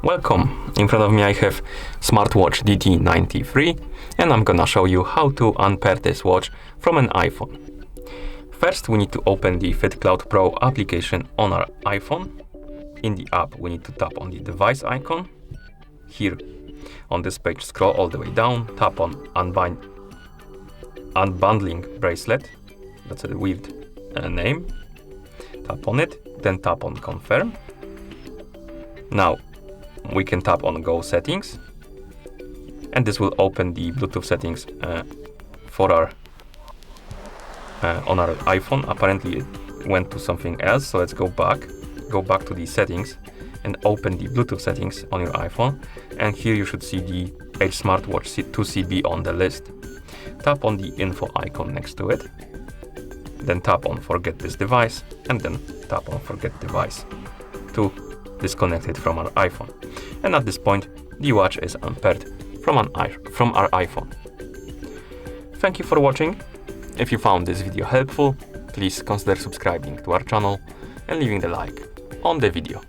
Welcome. In front of me I have Smartwatch DT93 and I'm gonna show you how to unpair this watch from an iPhone. First we need to open the FitCloud Pro application on our iPhone. In the app we need to tap on the device icon. Here on this page scroll all the way down, tap on unbundling bracelet. That's a weird name. Tap on it, then tap on confirm. Now we can tap on Go Settings, and this will open the Bluetooth settings for our on our iPhone. Apparently it went to something else, so let's go back to the settings and open the Bluetooth settings on your iPhone. And here you should see the H Smartwatch 2CB on the list. Tap on the info icon next to it, then tap on Forget this device, and then tap on Forget device to disconnect it from our iPhone. And at this point, the watch is unpaired from our iPhone. Thank you for watching. If you found this video helpful, please consider subscribing to our channel and leaving the like on the video.